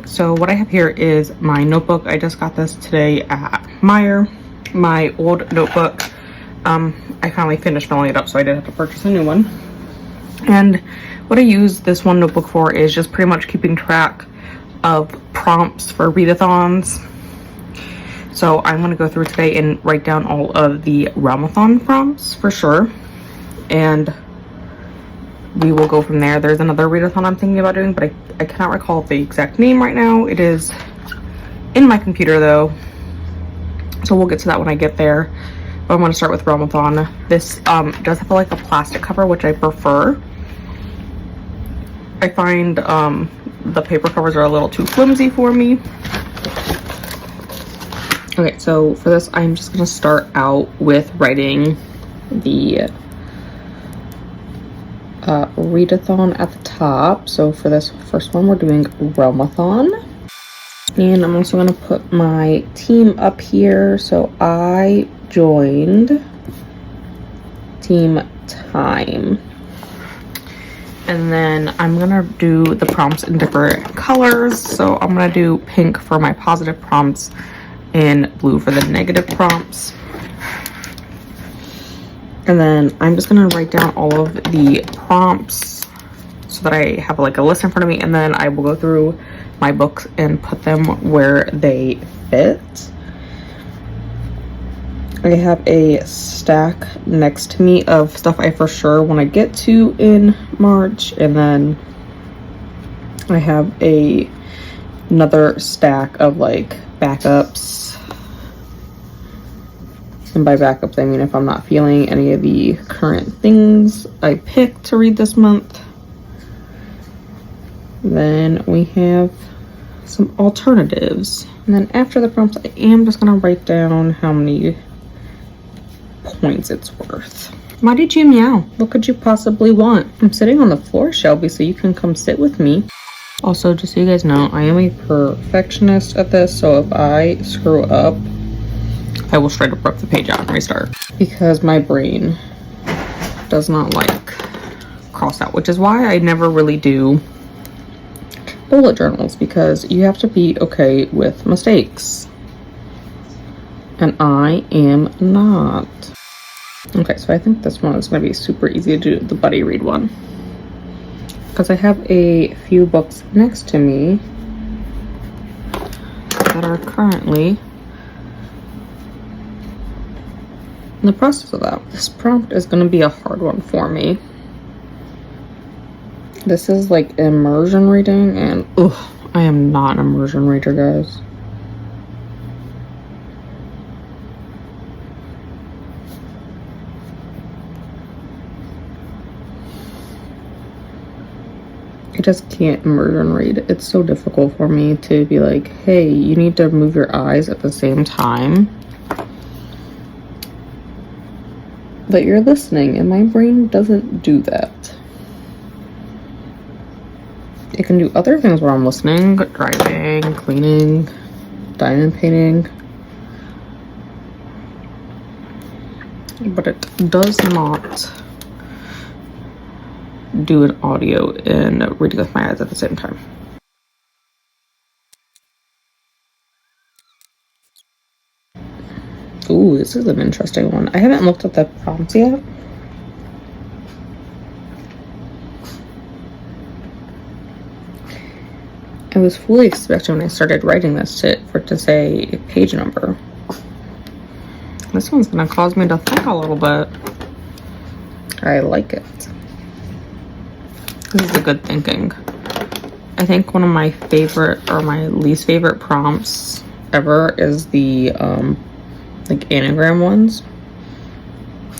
So what I have here is my notebook. I just got this today at Meijer. My old notebook, I finally finished filling it up, so I did have to purchase a new one. And what I use this one notebook for is just pretty much keeping track of prompts for readathons. So I'm going to go through today and write down all of the Readathon prompts for sure, and we will go from there. There's another readathon I'm thinking about doing, but I cannot recall the exact name right now. It is in my computer though, so we'll get to that when I get there. But I'm going to start with Readathon. This does have like a plastic cover, which I prefer. I find the paper covers are a little too flimsy for me. Okay, so for this, I'm just going to start out with writing the readathon at the top. So for this first one, we're doing Readathon. And I'm also going to put my team up here. So I joined team time. And then I'm going to do the prompts in different colors. So I'm going to do pink for my positive prompts and blue for the negative prompts. And then I'm just going to write down all of the prompts so that I have like a list in front of me, and then I will go through my books and put them where they fit. I have a stack next to me of stuff I for sure want to get to in March, and then I have another stack of like backups. And by backups, I mean if I'm not feeling any of the current things I picked to read this month. Then we have some alternatives. And then after the prompts, I am just going to write down how many points it's worth. Why did you meow? What could you possibly want? I'm sitting on the floor, Shelby, so you can come sit with me. Also, just so you guys know, I am a perfectionist at this, so if I screw up, I will straight up rip the page out and restart, because my brain does not like cross out, which is why I never really do bullet journals, because you have to be okay with mistakes, and I am not. Okay, so I think this one is going to be super easy to do, the buddy read one, because I have a few books next to me that are currently in the process of that. This prompt is going to be a hard one for me. This is like immersion reading, and I am not an immersion reader, guys. I just can't immersion read. It's so difficult for me to be like, hey, you need to move your eyes at the same time that you're listening, and my brain doesn't do that. It can do other things while I'm listening, driving, cleaning, diamond painting, but it does not do an audio and reading with my eyes at the same time. Ooh, this is an interesting one. I haven't looked at the prompts yet. I was fully expecting when I started writing this for it to say page number. This one's gonna cause me to think a little bit. I like it. This is a good thinking. I think one of my favorite or my least favorite prompts ever is the like anagram ones,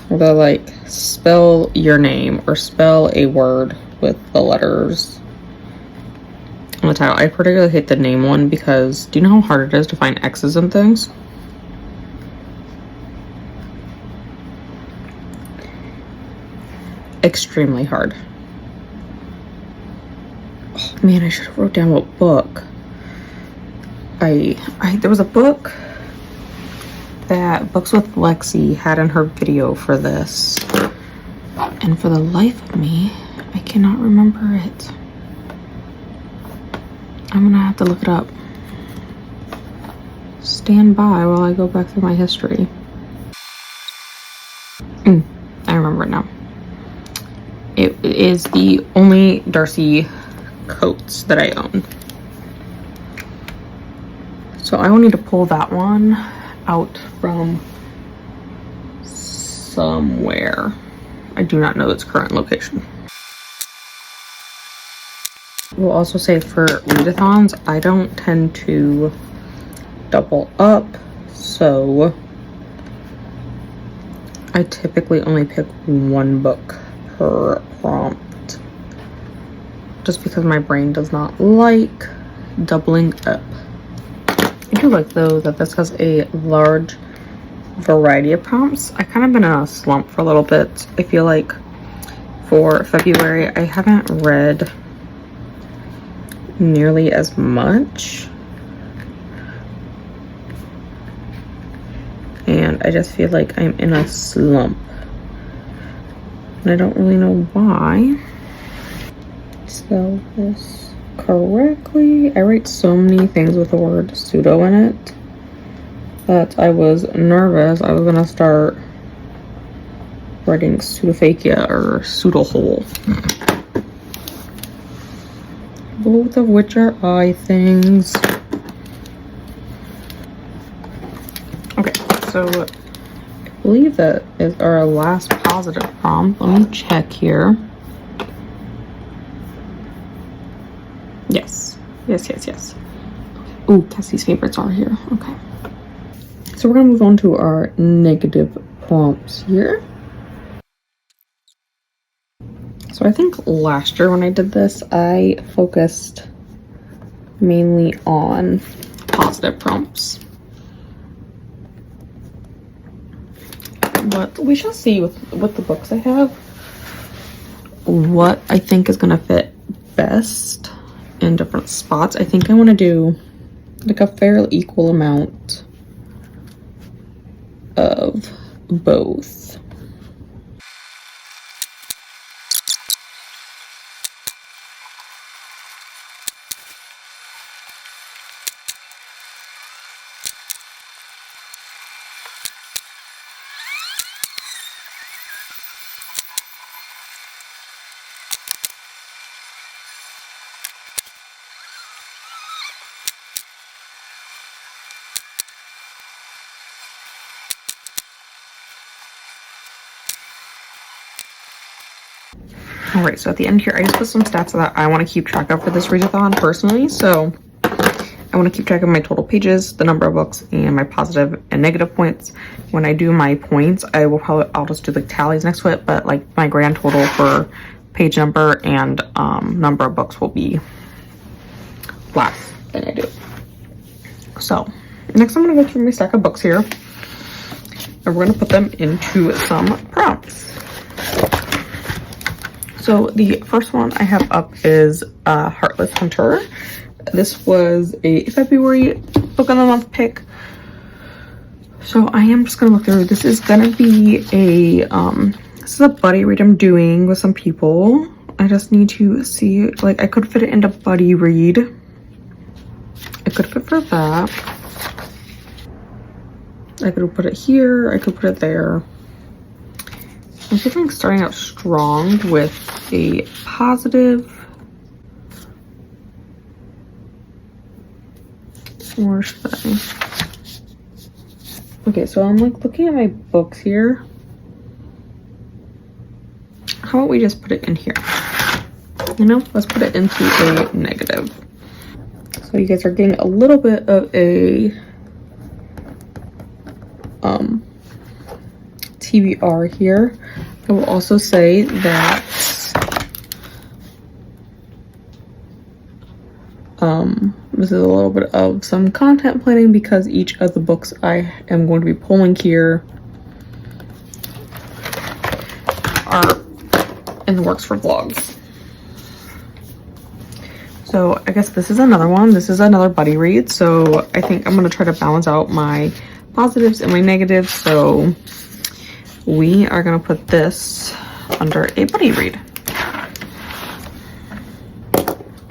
where they're like, spell your name or spell a word with the letters on the title. I particularly hate the name one, because do you know how hard it is to find X's and things? Extremely hard. Oh man, I should have wrote down what book. There was a book that Books with Lexi had in her video for this, and for the life of me, I cannot remember it. I'm gonna have to look it up. Stand by while I go back through my history. I remember it now. It is the only Darcy coats that I own. So I will need to pull that one out from somewhere. I do not know its current location. We'll also say for readathons, I don't tend to double up, so I typically only pick one book per prompt, just because my brain does not like doubling up. I do like though that this has a large variety of prompts. I kind of been in a slump for a little bit. I feel like for February I haven't read nearly as much, and I just feel like I'm in a slump and I don't really know why. Spell this correctly. I write so many things with the word pseudo in it that I was nervous I was gonna start writing pseudophakia or pseudo-hole, both of which are I things. Okay, so I believe that is our last positive prompt. Let me check here. Yes. Ooh, Cassie's favorites are here. Okay. So we're gonna move on to our negative prompts here. So I think last year when I did this, I focused mainly on positive prompts. But we shall see with the books I have what I think is gonna fit best in different spots. I think I want to do like a fairly equal amount of both. All right, so at the end here, I just put some stats that I want to keep track of for this readathon personally. So I want to keep track of my total pages, the number of books, and my positive and negative points. When I do my points, I'll just do like tallies next to it, but like my grand total for page number and number of books will be less than I do. So next I'm going to go through my stack of books here, and we're going to put them into some prompts. So the first one I have up is Heartless Hunter. This was a February book of the month pick. So I am just gonna look through. This is gonna be this is a buddy read I'm doing with some people. I just need to see, like, I could fit it into buddy read. I could fit for that. I could put it here, I could put it there. I'm feeling starting out strong with a positive. Or should I? Okay, so I'm like looking at my books here. How about we just put it in here? You know, let's put it into a negative. So you guys are getting a little bit of a TBR here. I will also say that this is a little bit of some content planning because each of the books I am going to be pulling here are in the works for vlogs. So I guess this is another one. This is another buddy read. So I think I'm going to try to balance out my positives and my negatives. So we are going to put this under a buddy read.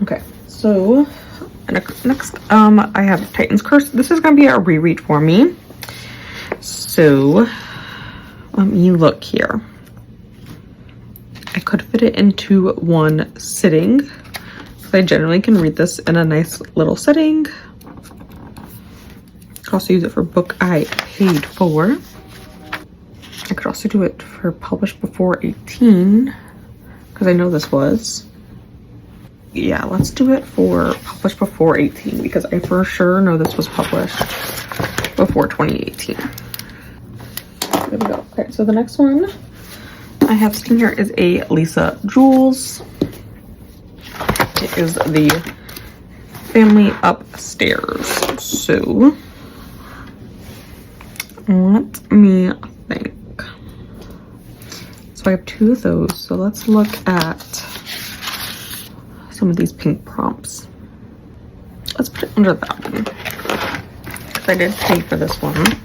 Okay, so Next, I have Titan's Curse. This is gonna be a reread for me. So let me look here. I could fit it into one sitting. I generally can read this in a nice little setting. I could also use it for a book I paid for. I could also do it for published before 18, because I know this was. Yeah, let's do it for published before 18, because I for sure know this was published before 2018. There we go. Okay, so the next one I have sitting here is a Lisa Jules. It is the Family Upstairs. So let me think. So I have two of those. So let's look at some of these pink prompts. Let's put it under that one, because I did pay for this one.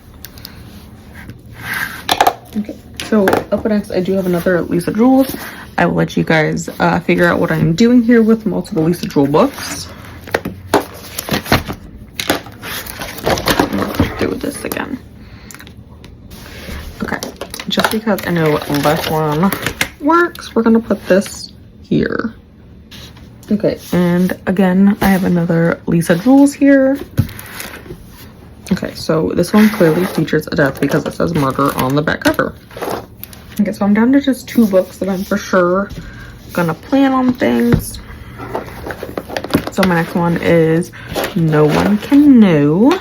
Okay, so up next I do have another Lisa Jules. I will let you guys figure out what I'm doing here with multiple Lisa Jewell books. Let's do this again. Okay, just because I know this one works, we're gonna put this here. Okay, and again, I have another Lisa Jules here. Okay, so this one clearly features a death because it says murder on the back cover. Okay, so I'm down to just two books that I'm for sure gonna plan on things. So my next one is No One Can Know.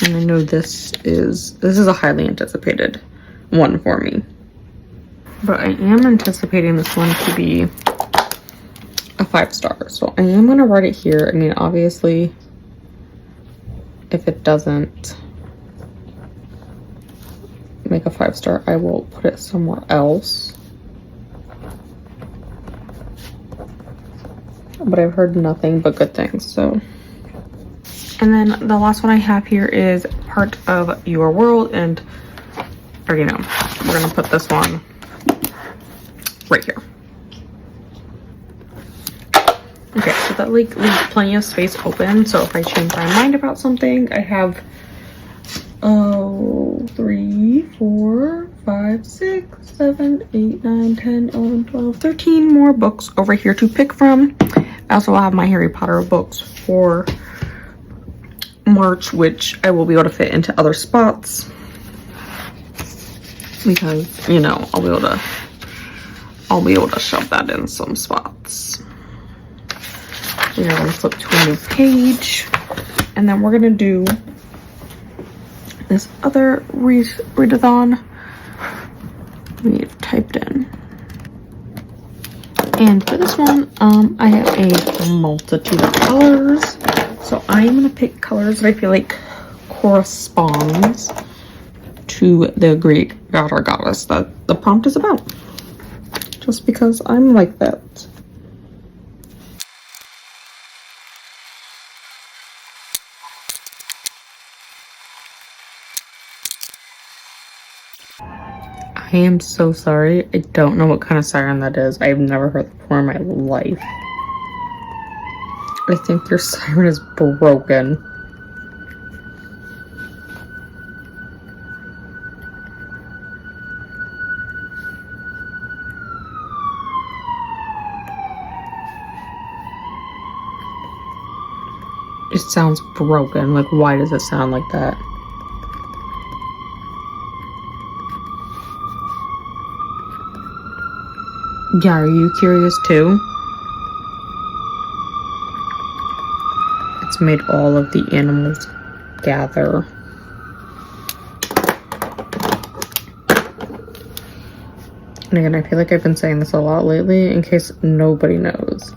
And I know this is a highly anticipated one for me. But I am anticipating this one to be a 5-star. So I am gonna write it here. I mean, obviously, if it doesn't make a 5-star, I will put it somewhere else. But I've heard nothing but good things, so. And then the last one I have here is Part of Your World, and I already know, we're gonna put this one right here. Okay, so that leaves plenty of space open, so if I change my mind about something, I have 3, 4, 5, 6, 7, 8, 9, 10, 11, 12, 13 more books over here to pick from. I also have my Harry Potter books for March, which I will be able to fit into other spots, because, you know, I'll be able to shove that in some spots. We are going to flip to a new page, and then we're going to do this other readathon we typed in. And for this one, I have a multitude of colors. So I'm going to pick colors that I feel like corresponds to the Greek god or goddess that the prompt is about. Just because I'm like that. I am so sorry. I don't know what kind of siren that is. I've never heard that before in my life. I think your siren is broken. It sounds broken. Like, why does it sound like that? Yeah, are you curious too? It's made all of the animals gather. And again, I feel like I've been saying this a lot lately in case nobody knows.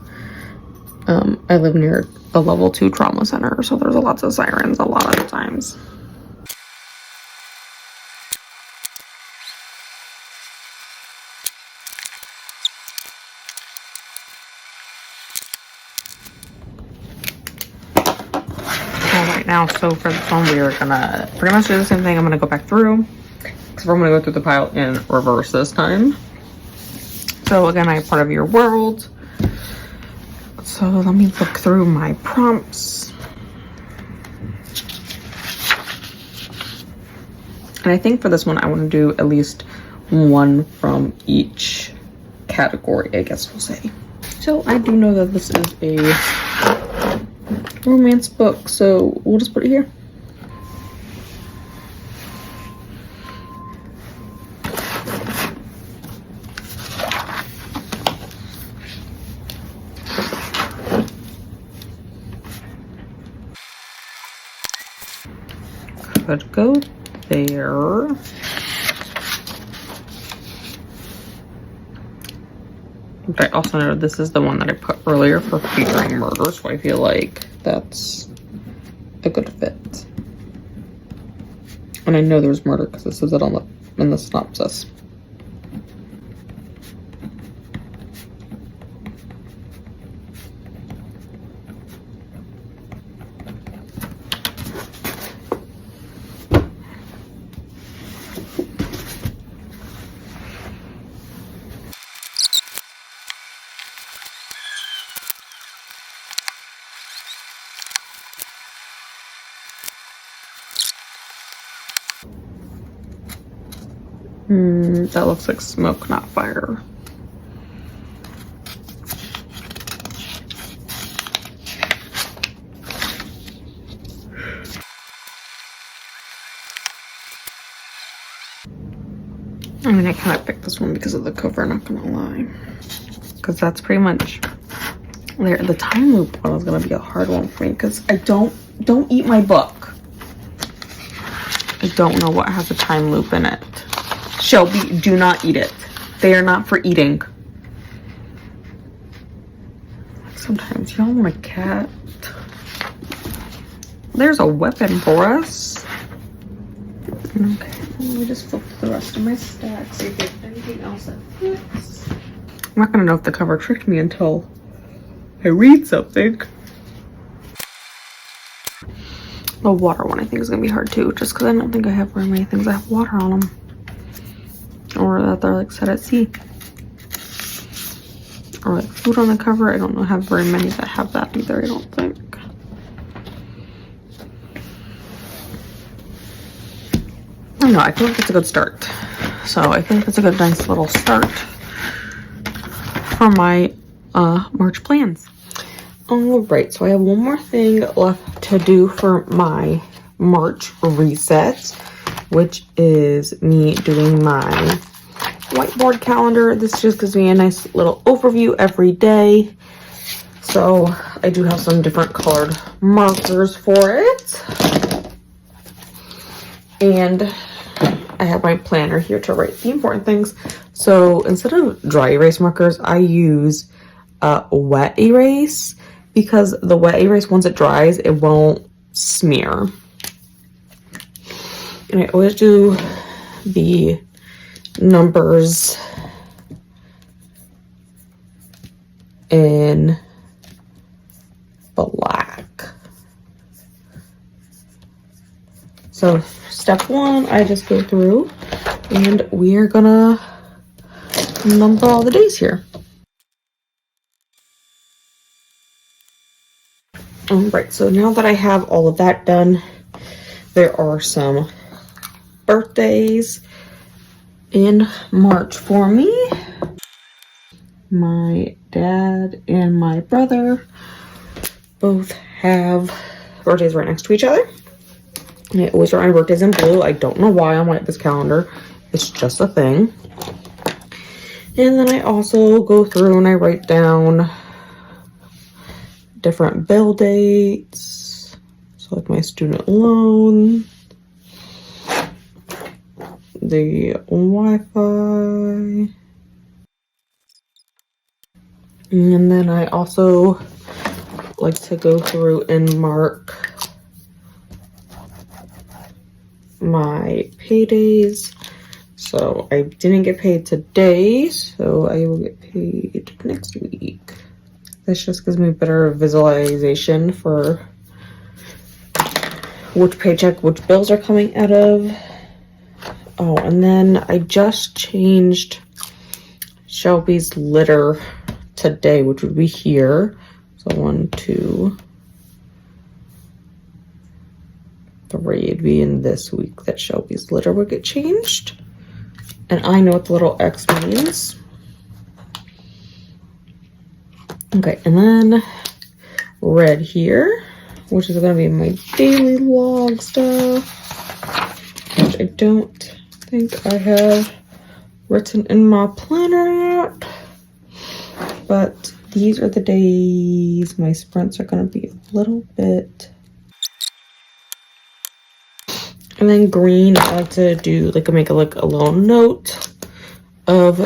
I live near a level 2 trauma center, so there's lots of sirens a lot of the times. Alright, now, so for this one, we are gonna pretty much do the same thing. I'm gonna go back through, because I'm gonna go through the pile in reverse this time. So again, I have Part of Your World. So let me look through my prompts. And I think for this one, I want to do at least one from each category, I guess we'll say. So I do know that this is a romance book, so we'll just put it here. Could go there. But I also know this is the one that I put earlier for featuring murder, so I feel like that's a good fit. And I know there's murder because this is it on in the synopsis. That looks like smoke, not fire. I mean, I kind of picked this one because of the cover, not gonna lie. Because that's pretty much there. The time loop one is gonna be a hard one for me because I don't eat my book. I don't know what has a time loop in it. Shelby, do not eat it. They are not for eating. Sometimes y'all want a cat. There's a weapon for us. Okay, let me just flip the rest of my stack, see if there's anything else that fits. I'm not gonna know if the cover tricked me until I read something. The water one I think is gonna be hard too, just because I don't think I have very many things that have water on them. Or that they're like set at sea. Or like food on the cover. I don't know, have very many that have that either, I don't think. I don't know, I feel like it's a good start. So I think it's a good, nice little start for my March plans. Alright, so I have one more thing left to do for my March reset, which is me doing my whiteboard calendar. This just gives me a nice little overview every day. So I do have some different colored markers for it. And I have my planner here to write the important things. So instead of dry erase markers, I use wet erase, because the wet erase, once it dries, it won't smear. And I always do the numbers in black. So step one, I just go through and we are gonna number all the days here. All right, so now that I have all of that done, there are some birthdays in March for me. My dad and my brother both have birthdays right next to each other. And I always write my birthdays in blue. I don't know why I'm like this calendar. It's just a thing. And then I also go through and I write down different bill dates. So like my student loan, the Wi-Fi. And then I also like to go through and mark my paydays. So I didn't get paid today, so I will get paid next week. This just gives me better visualization for which paycheck, which bills are coming out of. Oh, and then I just changed Shelby's litter today, which would be here. So 1, 2, 3. It'd be in this week that Shelby's litter would get changed. And I know what the little X means. Okay, and then red here, which is going to be my daily log stuff, which I don't think I have written in my planner yet. But these are the days my sprints are going to be a little bit. And then green, I like to do make a little note of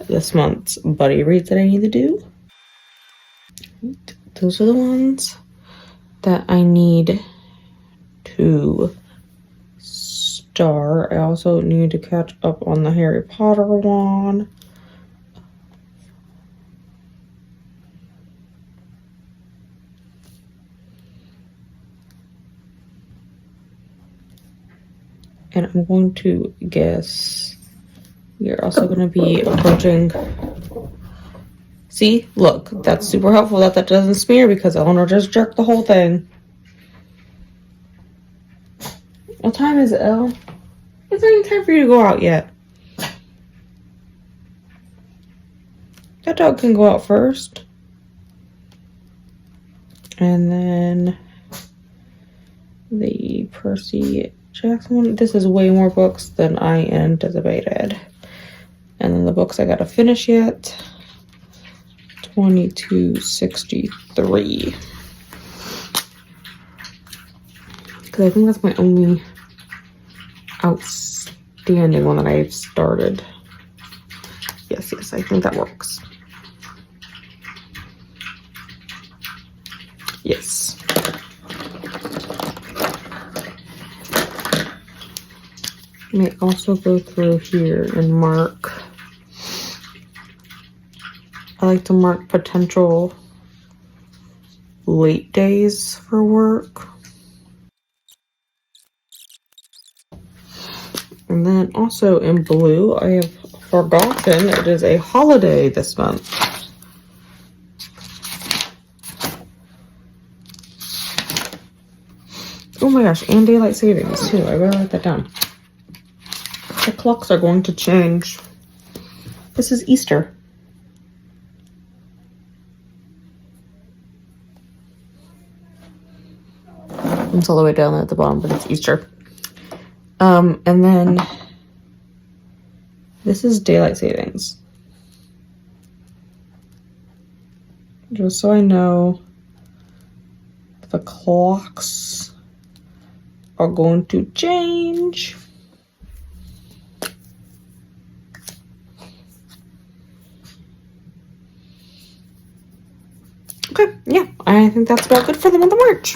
this month's buddy reads that I need to do. Those are the ones that I need to start. I also need to catch up on the Harry Potter one. And I'm going to guess we're also going to be approaching. See, look, that's super helpful that doesn't smear because Eleanor just jerked the whole thing. What time is it, Elle? It's not even time for you to go out yet. That dog can go out first. And then the Percy Jackson one. This is way more books than I anticipated. And then the books I gotta finish yet. 2263. Because I think that's my only outstanding one that I've started. Yes, I think that works. Yes. I may also go through here and mark. I like to mark potential late days for work. And then also in blue, I have forgotten it is a holiday this month. Oh my gosh, and daylight savings too. I better write that down. The clocks are going to change. This is Easter. It's all the way down there at the bottom, but it's Easter. And then this is daylight savings. Just so I know, the clocks are going to change. Okay, yeah, I think that's about good for the month of March.